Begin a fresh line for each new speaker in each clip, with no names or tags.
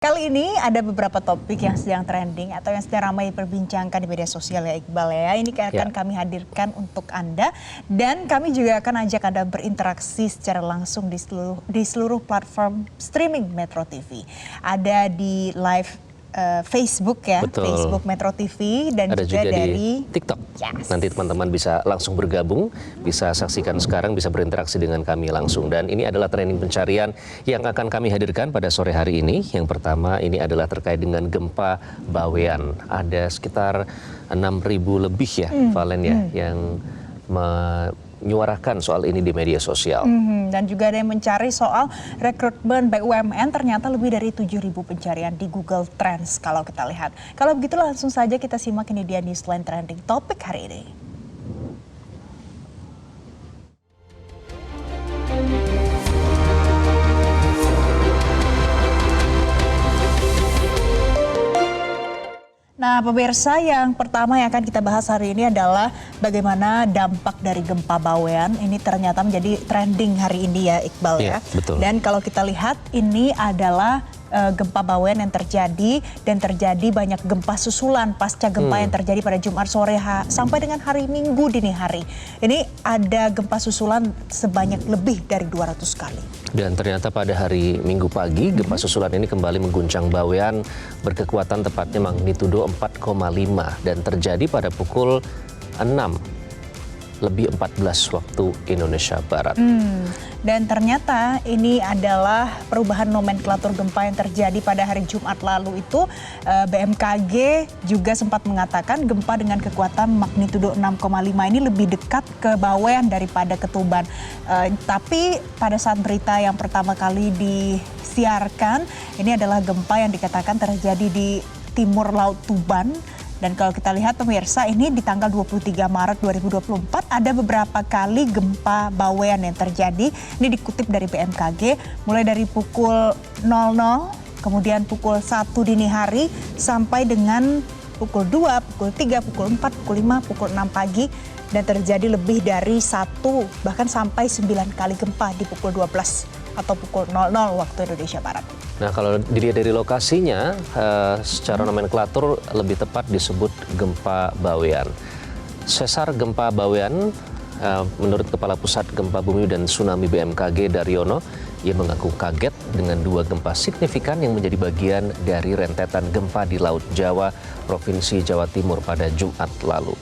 Kali ini ada beberapa topik yang sedang trending atau yang sedang ramai diperbincangkan di media sosial ya Iqbal ya. Ini akan kami hadirkan untuk Anda dan kami juga akan ajak Anda berinteraksi secara langsung di seluruh platform streaming Metro TV. Ada di live Facebook ya,
Betul.
Facebook Metro TV dan
ada juga
dari
TikTok.
Yes.
Nanti teman-teman bisa langsung bergabung, bisa saksikan sekarang, bisa berinteraksi dengan kami langsung. Dan ini adalah trending pencarian yang akan kami hadirkan pada sore hari ini. Yang pertama ini adalah terkait dengan gempa Bawean. Ada sekitar 6.000 lebih ya, Valen ya, yang menyuarakan soal ini di media sosial.
Dan juga ada yang mencari soal rekrutmen BUMN, ternyata lebih dari 7.000 pencarian di Google Trends kalau kita lihat. Kalau begitu langsung saja kita simak ini dia Newsline Trending topik hari ini. Nah, pemirsa, yang pertama yang akan kita bahas hari ini adalah bagaimana dampak dari gempa Bawean. Ini ternyata menjadi trending hari ini ya, Iqbal ya.
Betul.
Dan kalau kita lihat ini adalah gempa Bawean yang terjadi dan terjadi banyak gempa susulan pasca gempa yang terjadi pada Jumat sore sampai dengan hari Minggu dini hari. Ini ada gempa susulan sebanyak lebih dari 200 kali.
Dan ternyata pada hari Minggu pagi gempa susulan ini kembali mengguncang Bawean berkekuatan tepatnya magnitudo 4,5 dan terjadi pada pukul 6:14 waktu Indonesia Barat.
Dan ternyata ini adalah perubahan nomenklatur gempa yang terjadi pada hari Jumat lalu itu. BMKG juga sempat mengatakan gempa dengan kekuatan magnitudo 6,5 ini lebih dekat ke Bawean daripada ke Tuban. Tapi pada saat berita yang pertama kali disiarkan, ini adalah gempa yang dikatakan terjadi di timur laut Tuban. Dan kalau kita lihat pemirsa, ini di tanggal 23 Maret 2024 ada beberapa kali gempa Bawean yang terjadi. Ini dikutip dari BMKG, mulai dari pukul 00, kemudian pukul 1 dini hari, sampai dengan pukul 2, pukul 3, pukul 4, pukul 5, pukul 6 pagi. Dan terjadi lebih dari 1, bahkan sampai 9 kali gempa di pukul 12 atau pukul 00 waktu Indonesia Barat.
Nah, kalau dilihat dari lokasinya, secara nomenklatur lebih tepat disebut gempa Bawean. Sesar gempa Bawean, menurut Kepala Pusat Gempa Bumi dan Tsunami BMKG Daryono, ia mengaku kaget dengan 2 gempa signifikan yang menjadi bagian dari rentetan gempa di Laut Jawa, Provinsi Jawa Timur pada Jumat lalu.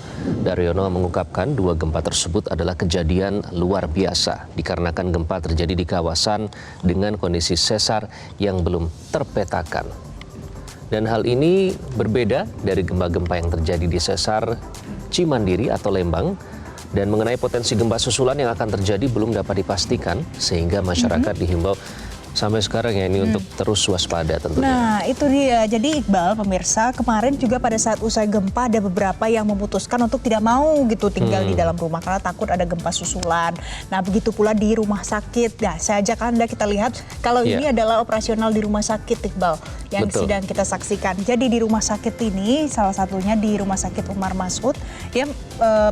Daryono mengungkapkan 2 gempa tersebut adalah kejadian luar biasa dikarenakan gempa terjadi di kawasan dengan kondisi sesar yang belum terpetakan. Dan hal ini berbeda dari gempa-gempa yang terjadi di sesar Cimandiri atau Lembang. Dan mengenai potensi gempa susulan yang akan terjadi belum dapat dipastikan, sehingga masyarakat dihimbau sampai sekarang ya ini untuk terus waspada tentunya.
Nah itu dia, jadi Iqbal pemirsa, kemarin juga pada saat usai gempa ada beberapa yang memutuskan untuk tidak mau gitu tinggal di dalam rumah karena takut ada gempa susulan. Nah begitu pula di rumah sakit. Nah saya ajak Anda kita lihat kalau ini adalah operasional di rumah sakit Iqbal yang sedang kita saksikan. Jadi di rumah sakit ini salah satunya di Rumah Sakit Umar Masud, dia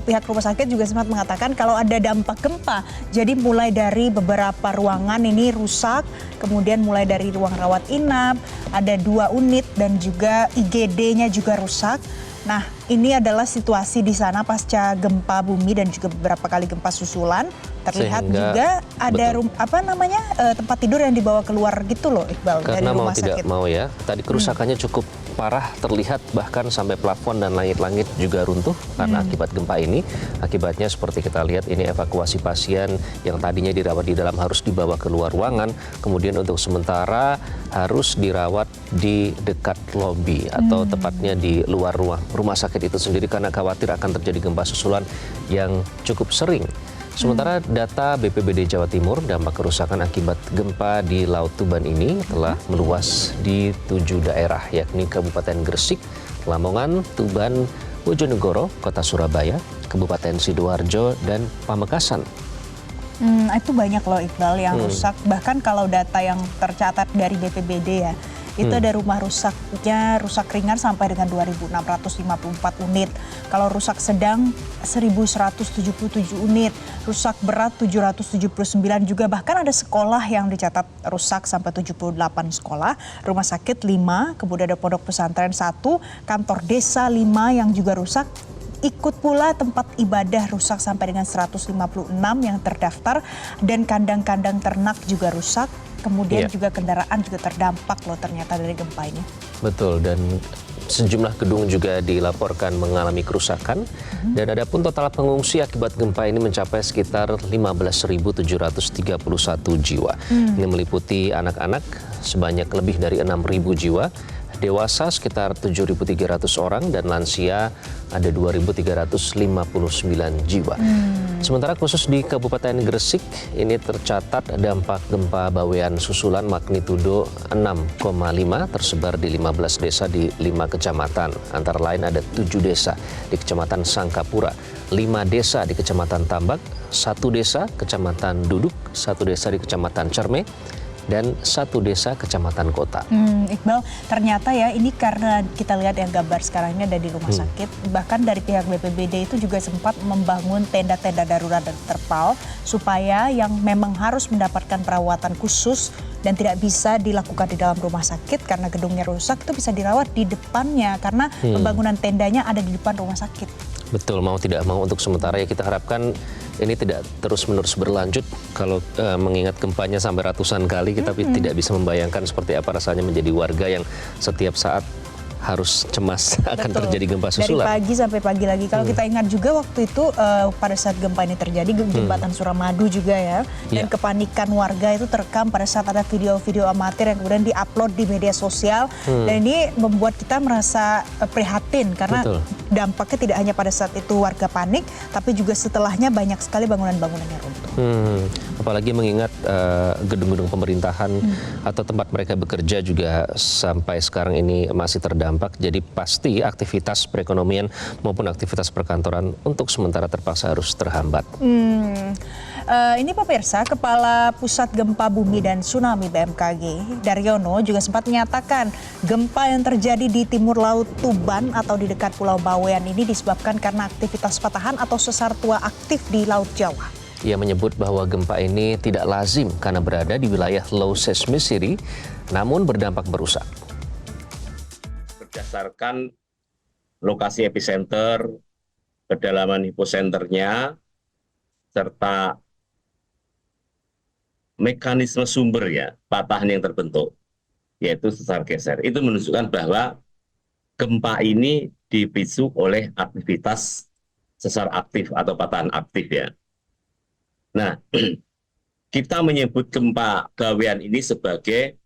pihak rumah sakit juga sempat mengatakan kalau ada dampak gempa. Jadi mulai dari beberapa ruangan ini rusak, kemudian mulai dari ruang rawat inap, ada 2 unit dan juga IGD-nya juga rusak. Nah, ini adalah situasi di sana pasca gempa bumi dan juga beberapa kali gempa susulan. Terlihat juga ada tempat tidur yang dibawa keluar gitu loh Iqbal.
Karena
dari
mau
rumah
tidak
sakit.
mau ya, tadi kerusakannya cukup parah terlihat, bahkan sampai plafon dan langit-langit juga runtuh karena akibat gempa ini. Akibatnya seperti kita lihat ini evakuasi pasien yang tadinya dirawat di dalam harus dibawa keluar ruangan, kemudian untuk sementara harus dirawat di dekat lobi atau tepatnya di luar rumah sakit itu sendiri karena khawatir akan terjadi gempa susulan yang cukup sering. Sementara data BPBD Jawa Timur, dampak kerusakan akibat gempa di Laut Tuban ini telah meluas di 7 daerah, yakni Kabupaten Gresik, Lamongan, Tuban, Bojonegoro, Kota Surabaya, Kabupaten Sidoarjo, dan Pamekasan.
Itu banyak loh Iqbal yang rusak. Bahkan kalau data yang tercatat dari BPBD ya, itu ada rumah rusaknya, rusak ringan sampai dengan 2.654 unit. Kalau rusak sedang 1.177 unit, rusak berat 779 juga, bahkan ada sekolah yang dicatat rusak sampai 78 sekolah, rumah sakit 5, kemudian ada pondok pesantren 1, kantor desa 5 yang juga rusak. Ikut pula tempat ibadah rusak sampai dengan 156 yang terdaftar, dan kandang-kandang ternak juga rusak. Kemudian juga kendaraan juga terdampak loh ternyata dari gempa ini.
Betul, dan sejumlah gedung juga dilaporkan mengalami kerusakan. Dan adapun total pengungsi akibat gempa ini mencapai sekitar 15.731 jiwa. Ini meliputi anak-anak sebanyak lebih dari 6.000 jiwa, dewasa sekitar 7.300 orang, dan lansia ada 2.359 jiwa. Sementara khusus di Kabupaten Gresik ini tercatat dampak gempa bawean susulan magnitudo 6,5 tersebar di 15 desa di 5 kecamatan. Antara lain ada 7 desa di Kecamatan Sangkapura, 5 desa di Kecamatan Tambak, 1 desa Kecamatan Duduk, 1 desa di Kecamatan Cerme, dan 1 desa Kecamatan Kota.
Iqbal, ternyata ya ini karena kita lihat yang gambar sekarang ini ada di rumah sakit, bahkan dari pihak BPBD itu juga sempat membangun tenda-tenda darurat dan terpal supaya yang memang harus mendapatkan perawatan khusus dan tidak bisa dilakukan di dalam rumah sakit karena gedungnya rusak itu bisa dirawat di depannya karena pembangunan tendanya ada di depan rumah sakit.
Betul, mau tidak mau untuk sementara ya kita harapkan ini tidak terus-menerus berlanjut. Kalau mengingat gempanya sampai ratusan kali, kita tidak bisa membayangkan seperti apa rasanya menjadi warga yang setiap saat harus cemas akan terjadi gempa susulan.
Dari pagi sampai pagi lagi. Kalau kita ingat juga waktu itu pada saat gempa ini terjadi, jembatan Suramadu juga ya. Dan kepanikan warga itu terekam pada saat ada video-video amatir yang kemudian diupload di media sosial. Dan ini membuat kita merasa prihatin karena dampaknya tidak hanya pada saat itu warga panik, tapi juga setelahnya banyak sekali bangunan-bangunan yang runtuh.
Apalagi mengingat gedung-gedung pemerintahan atau tempat mereka bekerja juga sampai sekarang ini masih terdampak. Jadi pasti aktivitas perekonomian maupun aktivitas perkantoran untuk sementara terpaksa harus terhambat.
Ini pemirsa, Kepala Pusat Gempa Bumi dan Tsunami BMKG, Daryono, juga sempat menyatakan gempa yang terjadi di timur laut Tuban atau di dekat Pulau Bawean ini disebabkan karena aktivitas patahan atau sesar tua aktif di Laut Jawa.
Ia menyebut bahwa gempa ini tidak lazim karena berada di wilayah low seismicity, namun berdampak merusak.
Berdasarkan lokasi epicenter, kedalaman hiposenternya, serta mekanisme sumber ya, patahan yang terbentuk, yaitu sesar geser. Itu menunjukkan bahwa gempa ini dipicu oleh aktivitas sesar aktif atau patahan aktif ya. Nah, kita menyebut gempa bawean ini sebagai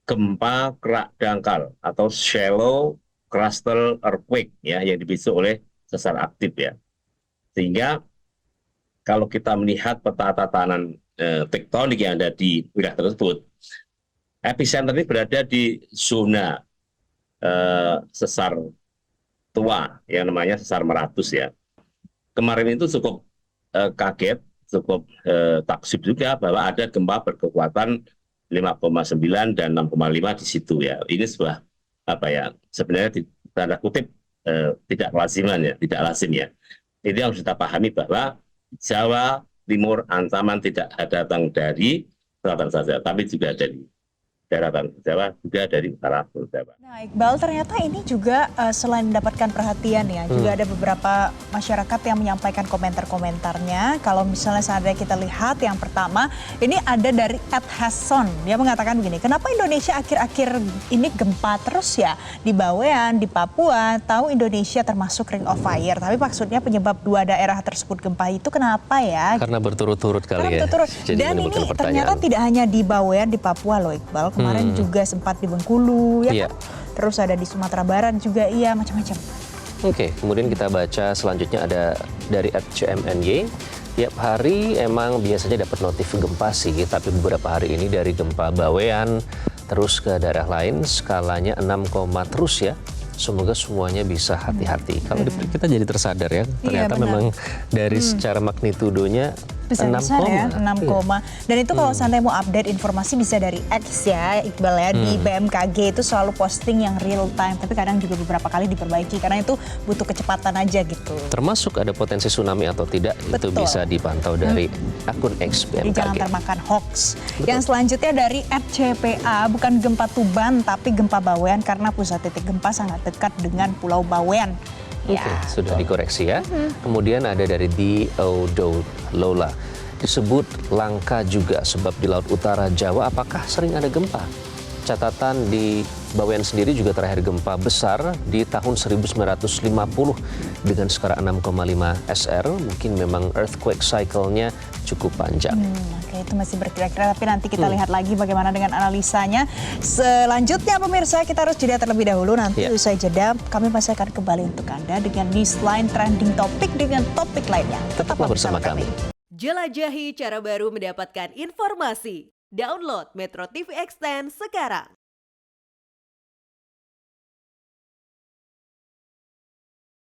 gempa kerak dangkal atau shallow crustal earthquake ya, yang dipicu oleh sesar aktif ya. Sehingga kalau kita melihat peta tatanan tektonik yang ada di wilayah tersebut, epicenter ini berada di zona sesar tua yang namanya sesar Meratus ya. Kemarin itu cukup kaget, cukup taksib juga bahwa ada gempa berkekuatan 5,9 dan 6,5 di situ ya. Ini sebuah sebenarnya tanda kutip tidak laziman ya, tidak lazim ya. Itu yang harus kita pahami bahwa Jawa Timur ancaman tidak datang dari selatan saja, tapi juga dari daratan Jawa, juga dari utara Jawa.
Nah, Iqbal, ternyata ini juga selain mendapatkan perhatian ya, juga ada beberapa masyarakat yang menyampaikan komentar-komentarnya. Kalau misalnya seandainya kita lihat yang pertama, ini ada dari Ed Hasson. Dia mengatakan begini, kenapa Indonesia akhir-akhir ini gempa terus ya? Di Bawean, di Papua, tahu Indonesia termasuk Ring of Fire. Tapi maksudnya penyebab 2 daerah tersebut gempa itu kenapa ya?
Karena berturut-turut kali ya.
Jadi dan ini ternyata tidak hanya di Bawean, di Papua loh Iqbal. Kemarin juga sempat di Bengkulu ya kan? Terus ada di Sumatera Barat juga, iya macam-macam.
Oke, kemudian kita baca selanjutnya ada dari @cmny. Tiap hari emang biasanya dapat notif gempa sih, tapi beberapa hari ini dari gempa Bawean terus ke daerah lain skalanya 6, terus ya. Semoga semuanya bisa hati-hati. Kalau kita jadi tersadar ya, ternyata memang dari secara magnitudonya
Besar-besar ya, 6,
Iya.
Dan itu kalau seandainya mau update informasi bisa dari X ya, Iqbal ya. Di BMKG itu selalu posting yang real time, tapi kadang juga beberapa kali diperbaiki karena itu butuh kecepatan aja gitu.
Termasuk ada potensi tsunami atau tidak, itu
Betul.
bisa dipantau dari akun X
Jadi jangan
BMKG.
termakan hoax.
Betul.
Yang selanjutnya dari @CPA, bukan gempa Tuban tapi gempa Bawean karena pusat titik gempa sangat dekat dengan Pulau Bawean.
Oke, sudah dikoreksi ya. Kemudian ada dari Dio Lola. Disebut langka juga sebab di Laut Utara Jawa apakah sering ada gempa? Catatan di Bawean sendiri juga terakhir gempa besar di tahun 1950 dengan skala 6,5 SR. Mungkin memang earthquake cycle-nya cukup panjang.
Oke, itu masih berkira-kira, tapi nanti kita lihat lagi bagaimana dengan analisanya. Selanjutnya pemirsa, kita harus jeda terlebih dahulu. Nanti usai jeda kami masih akan kembali untuk Anda dengan Newsline Trending Topik dengan topik lainnya.
Tetaplah bersama kami.
Jelajahi cara baru mendapatkan informasi. Download Metro TV Extend sekarang.